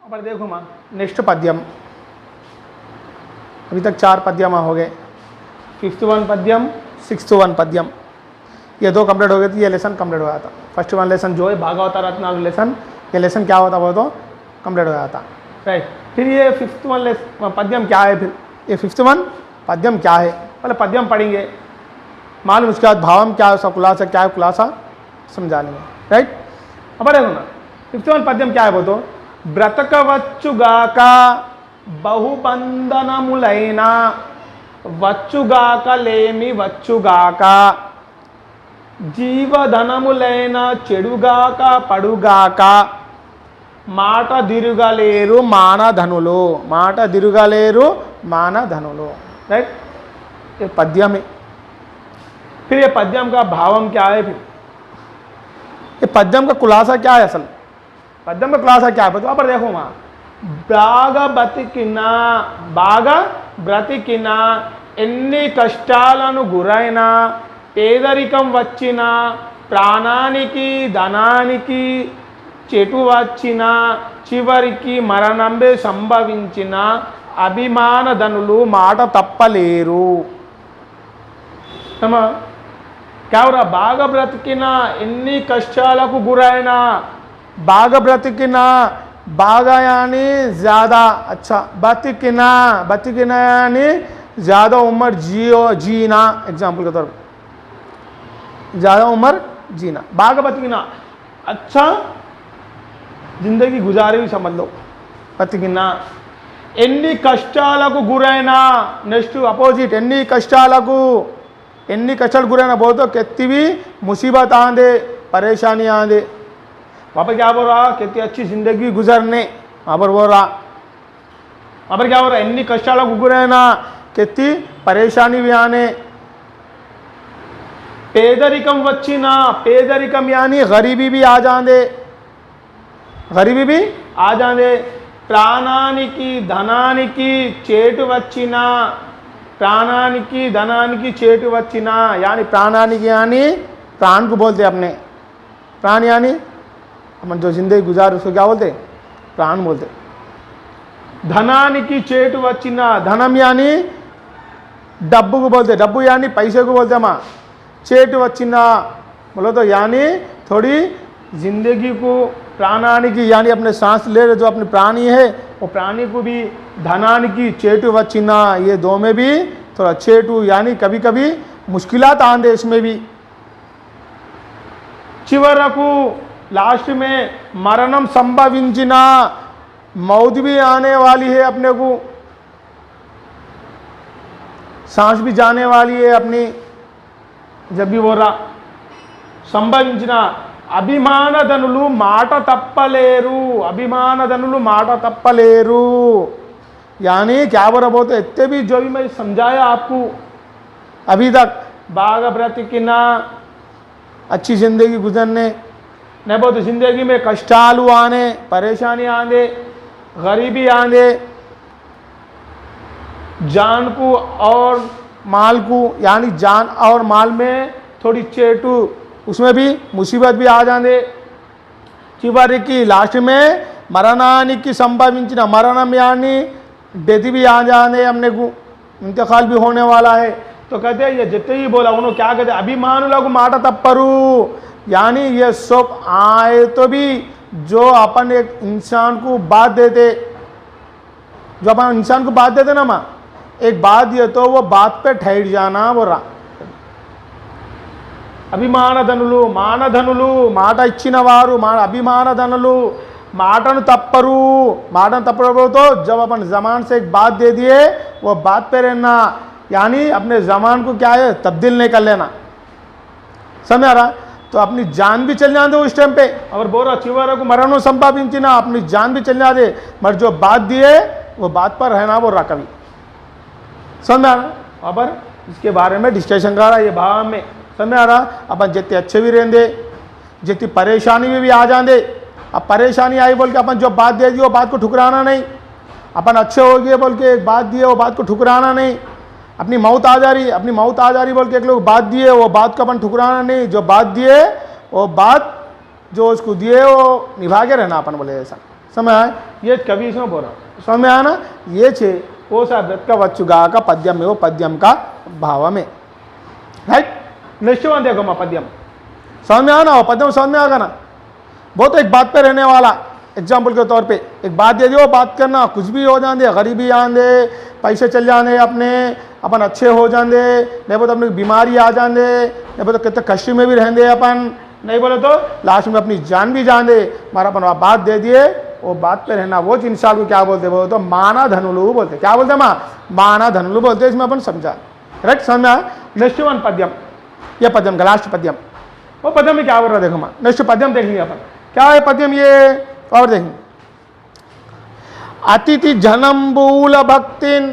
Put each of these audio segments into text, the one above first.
पर देखो माँ नेक्स्ट पद्यम, अभी तक 4 पद्यम हो गए, 5th वन पद्यम 6th वन पद्यम, ये 2 कंप्लीट हो गए तो ये लेसन कंप्लीट हो जाता। फर्स्ट वन लेसन जो है भागवत रत्नावली लेसन, ये लेसन क्या होता वो तो कंप्लीट हो जाता, राइट। फिर ये 5th वन पद्यम क्या है, फिर ये 5th वन पद्यम क्या है, पहले पद्यम पढ़ेंगे, मालूम उसके बाद भावम क्या है, उसका खुलासा क्या है, खुलासा समझा लेंगे, राइट। अब देखो ना 5th वन पद्यम क्या है वो तो, బ్రతకవచ్చుగాక బహుబంధనములైన వచ్చుగాక లేమి వచ్చుగాక జీవధనములైన చెడుగాక పడుగాక మాట దిరుగలేరు మానధనులు, మాట దిరుగలేరు మానధనులు, राइट। ये पद्यम है। फिर ये पद्यम का भावम क्या है, फिर ये पद्यम का खुलासा क्या है, असल पद्यम का खुलासा क्या है तो पर देखो वहाँ బాగా బ్రతికినా ఎన్ని కష్టాలను గురైనా పేదరికం వచ్చినా ప్రాణానికి ధనానికి చెటు వచ్చినా చివరికి మరణంబే సంభవించిన అభిమానధనులు మాట తప్పలేరు। क्या हो रहा, బాగా బ్రతికినా ఎన్ని కష్టాలకు గురైనా, బాగా బ్రతికినా बागा यानी ज़्यादा, अच्छा बतिकिना, बतिकिना यानी ज़्यादा उम्र जीना, एग्जाम्पल के तौर पर ज़्यादा उम्र जीना, बागा बतिकिना अच्छा जिंदगी गुजारी हुई समझ लो, बतिकिना। ఎన్ని కష్టాలకు గురైనా, నెక్స్ట్ అపోజిట్ ఎన్ని కష్టాలు గురైనా बोलते कितनी भी मुसीबत आंदे परेशानी आंदे, वहाँ पर क्या बोल रहा, कितनी अच्छी जिंदगी गुजरने, वहाँ पर बोल रहा, वहाँ पर क्या बोल रहा, इन्नी कष्टाला गुजरना कितनी परेशानी भी आने, పేదరికం వచ్చినా, పేదరికం यानी गरीबी भी आ जाने, गरीबी भी आ जाने, ప్రాణానికి ధనానికి చేటు వచ్చినా, ప్రాణానికి ధనానికి చేటు వచ్చినా यानी प्राणानिकी यानी प्राण को बोलते अपने, प्राण यानी अपन जो जिंदगी गुजार उसको क्या बोलते, प्राण बोलते। धनानिकी चेटु वच्चिना, धनम यानी डब्बू को बोलते, डब्बू यानी पैसे को बोलते माँ, चेटु वच्चिना बोलो तो यानी थोड़ी जिंदगी को, प्राणानिकी यानी अपने सांस ले रहे जो अपने प्राणी है वो प्राणी को भी, धनानिकी चेटु वच्चिना ये दो में भी थोड़ा चेटु यानी कभी कभी मुश्किलात आंदे इसमें भी। चिवरकु लास्ट में मरणम संभविंचिना, मौत भी आने वाली है अपने को, सांस भी जाने वाली है अपनी, जब भी बोल रहा संभविंचिना अभिमानधनुलु మాట తప్పలేరు, अभिमानधनुलु మాట తప్పలేరు यानी क्या बोल रहा बोलते, इतने भी जो भी मैं समझाया आपको अभी तक, बागा ब्रतिकिना अच्छी जिंदगी गुजरने, नहीं बहुत जिंदगी में कष्टालु आने, परेशानी आने, गरीबी आने, जान को और माल को यानी जान और माल में थोड़ी चेटू, उसमें भी मुसीबत भी आ जाने, चिवరికి लास्ट में मरणानिकी संभविंచిన, मरणम यानी डेथ भी आ जाने, हमने को इंतकाल भी होने वाला है। तो कहते हैं ये जितने ही बोला उन्होंने क्या कहते, अभिमानुలకు మాట తప్పరు यानी ये सब आए तो भी जो अपन एक इंसान को बात देते, जो अपन इंसान को बात देते ना माँ, एक बात ये तो वो बात पे ठहर जाना बोल रहा। అభిమానధనులు మానధనులు మాట ఇచ్చిన వారు, అభిమానధనులు माटन तप्परू, माटन तप्परू तो जब अपन जमान से एक बात दे दिए वो बात पे रहना, यानी अपने जमान को क्या है तब्दील नहीं कर लेना, समझ आ रहा। तो अपनी जान भी चल जाते उस टाइम पे, अगर बोल रहा चिवरा को मरणों संभाविंचिना, अपनी जान भी चल जाते, मगर जो बात दिए वो बात पर रहना बोल रहा कभी, समझ आ रहा। वहाँ पर इसके बारे में डिस्कशन कर रहा ये भाव में, समझ आ रहा। अपन जितने अच्छे भी रहेंगे, जितनी परेशानी में भी आ जाते, अब परेशानी आई बोल के अपन जो बात दे दी वो बात को ठुकराना नहीं, अपन अच्छे हो गए बोल के एक बात दिए वो बात को ठुकराना नहीं, अपनी मौत आ जा रही बोल के एक लोग बात दिए वो बात को अपन ठुकराना नहीं, जो बात दिए वो बात जो उसको दिए वो निभा के रहना अपन बोले ऐसा, समझ आया? ये कवि इसमें बोल रहा समझ में आया ना? ये छे वो सा ब्रतकवच्चुगा का पद्यम में वो पद्यम का भाव में राइट। निश्चय देखो मैं पद्यम समझ में आया ना? वो पद्यम समझ में आएगा ना? बहुत एक बात पे रहने वाला एग्जाम्पल के तौर पे एक बात दे दियो, बात करना, कुछ भी हो जाने दे, गरीबी आने दे, पैसे चल जाने अपने, अपन अच्छे हो जाने, नहीं बोले तो अपनी बीमारी आ जाने, नहीं बोले तो कितने कष्ट में भी रहने अपन, नहीं बोले तो लास्ट में अपनी जान भी जान दे, हमारा अपन बात दे दिए, वो बात पे रहना, वो इंसान को क्या बोलते बोले तो माना धनुलु बोलते। क्या बोलते माँ? माना धनुलु बोलते। इसमें अपन समझा राइट, समझ में आया? नेक्स्ट वन पद्यम, ये पद्यम का लास्ट पद्यम, वो पद्यम में क्या बोल रहा है देखो माँ, नेक्स्ट पद्यम देखेंगे अपन क्या है पद्यम ये, और देखेंगे। अतिथि जనంబూల భక్తిన్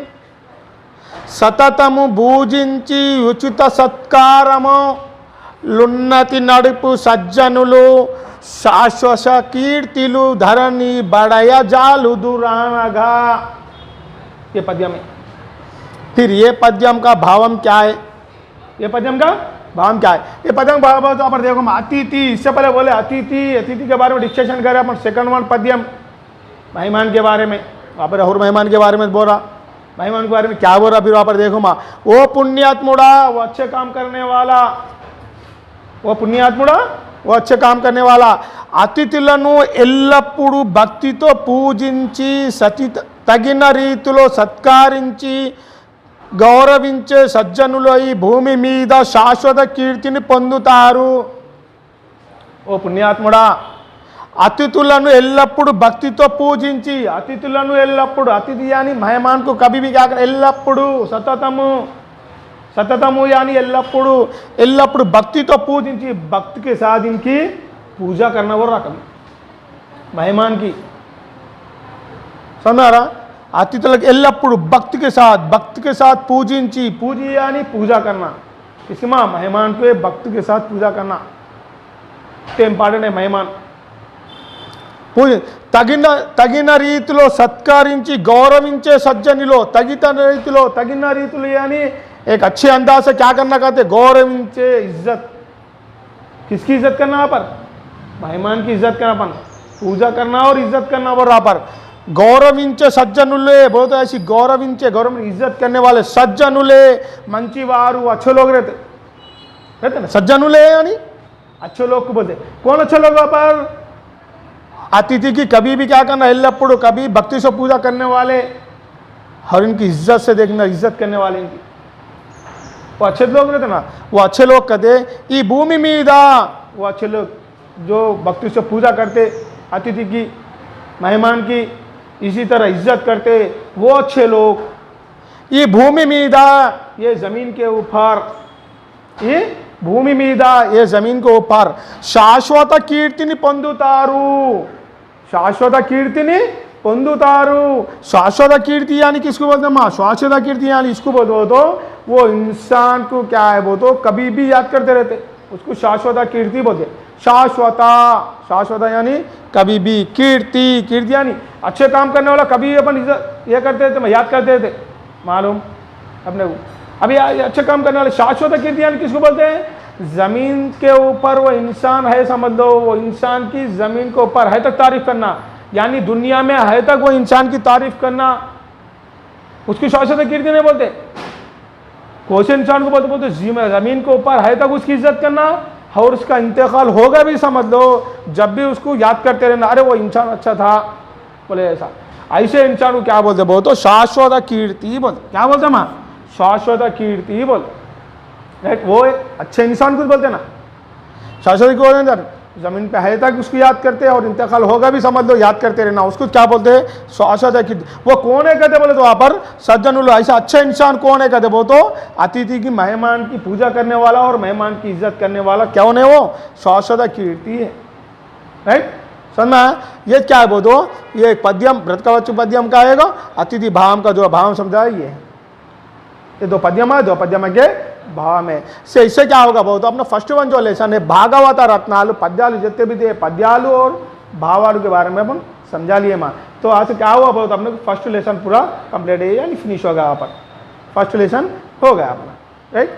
సతతము భూజించి ఉచిత సత్కారము లున్నతి నడుపు సజ్జనులు శాశ్వత కీర్తిలు ధరణి బడయ జాలు दुरानगा। ये पद्यम है। फिर ये पद्यम का भावम क्या है? ये पद्यम का भावम क्या है? ये पद्यम का भाव तो अपन देखो अतिथि, इससे पहले बोले अतिथि, अतिथि के बारे में डिस्कशन करें अपन। सेकंड वन पद्यम मेहमान के बारे में, वहाँ पर और मेहमान के बारे में बोल रहा, मेहमान के बारे में क्या बोल रहा, फिर वहाँ पर देखो माँ वो पुण्यात्मुड़ा, वो अच्छे काम करने वाला, वो पुण्यात्मुड़ा, वो अच्छे काम करने वाला, అతిథులను ఎల్లప్పుడూ భక్తితో పూజించి తగిన రీతిలో సత్కరించి గౌరవించే సజ్జనులు ఈ భూమి మీద శాశ్వత కీర్తిని పొందుతారు। ఓ పుణ్యాత్ముడా, अतिथुలను ఎల్లప్పుడు భక్తితో పూజించి, अतिथुలను ఎల్లప్పుడు, अतिथि यानी मेहमान को कभी भी क्या कर, ఎల్లప్పుడు సతతము, सततमु यानी ఎల్లప్పుడు, ఎల్లప్పుడు భక్తితో పూజించి, भक्ति के साथ इनकी पूजा करना बोल रहा कभी मेहमान की, समझ रहा? अतिथुలకు ఎల్లప్పుడు भक्ति के साथ पूजिंची, पूजी यानी पूजा करना, किसी माँ मेहमान को भक्ति के साथ पूजा करना इंपॉर्टेंट है। मेहमान పూజ తగిన రీతిలో సత్కరించి గౌరవించే సజ్జనిలో, తగిన రీతిలో यानी एक अच्छे अंदाज से क्या करना कहते, गौरविंचे, इज्जत, किसकी इज्जत करना वहाँ पर? मेहमान की इज्जत करना, अपन पूजा करना और इज्जत करना बोल रहा पर। गौरविंचे सज्जनुले बोलो तो ऐसी गौरविंचे, गौरव इज्जत करने वाले सज्जनुले, मंची वारू, अच्छे लोग रहते ना सज्जनुले, यानी अच्छे लोग को बोलते। कौन अच्छे लोग वहाँ पर? अतिथि की कभी भी क्या करना, एल्लपुड़, कभी भक्ति से पूजा करने वाले और इनकी इज्जत से देखना, इज्जत करने वाले इनकी, वो अच्छे लोग रहते ना, वो अच्छे लोग कहते ई भूमि मीदा, वो अच्छे लोग जो भक्ति से पूजा करते, अतिथि की, मेहमान की इसी तरह इज्जत करते, वो अच्छे लोग। ये भूमि मीदा, ये जमीन के ऊपर, ये भूमि मीदा, ये जमीन के ऊपर शाश्वत कीर्तिनि పొందుతారు, शाश्वत कीर्तिनि పొందుతారు। शाश्वत कीर्ति यानी किसको बोलते हैं माँ? शाश्वत कीर्ति यानी इसको बोलो तो वो इंसान को क्या है, वो तो कभी भी याद करते रहते, उसको शाश्वत कीर्ति बोलते। शाश्वत यानी कभी भी, कीर्ति यानी अच्छे काम करने वाला, कभी अपन ये करते थे, याद करते थे, मालूम अपने को। अभी अच्छे काम करने वाले शाश्वत कीर्ति यानी किसको बोलते हैं? जमीन के ऊपर वो इंसान है, समझ लो, वो इंसान की जमीन के ऊपर है तक तारीफ करना, यानी दुनिया में है तक वो इंसान की तारीफ करना, उसकी शाश्वत कीर्ति नहीं बोलते। कोई से इंसान को बोलते जमीन के ऊपर है तक उसकी इज्जत करना, और उसका इंतकाल होगा भी समझ लो, जब भी उसको याद करते रहना, अरे वो इंसान अच्छा था, बोले ऐसा, ऐसे इंसान को क्या बोलते? बोलो तो शाश्वत कीर्ति बोलते। क्या बोलते माँ? शाश्वत कीर्ति बोल, राइट, वो एक अच्छे इंसान को बोलते ना, शाश्वत को बोलते, जमीन पे है तक उसको याद करते और इंतकाल होगा भी समझ लो, याद करते रहना, उसको क्या बोलते हैं? शाश्वत कीर्ति। वो कौन है कहते बोले तो वहाँ पर सज्जनुल, ऐसा अच्छा इंसान कौन है कहते बोलो तो अतिथि की, मेहमान की पूजा करने वाला और मेहमान की इज्जत करने वाला, कौन है वो? शाश्वत कीर्ति है, राइट, समझना? ये क्या है बोलो तो ये पद्यम, ब्रतकवच्चु पद्यम का आएगा, अतिथि भाव का जो भाव समझा ये दो पद्यम है, दो पद्यम के भाव में से इससे क्या होगा बहुत, अपना फर्स्ट वन जो लेसन है भागवत रत्नालु पद्यालु जितने भी थे पद्यालु और भावालु के बारे में अपन समझा लिए माँ। तो आज से क्या हुआ बहुत, अपने फर्स्ट लेसन पूरा कंप्लीट है यानी फिनिश हो गया, यहाँ पर फर्स्ट लेसन हो गया अपना, राइट।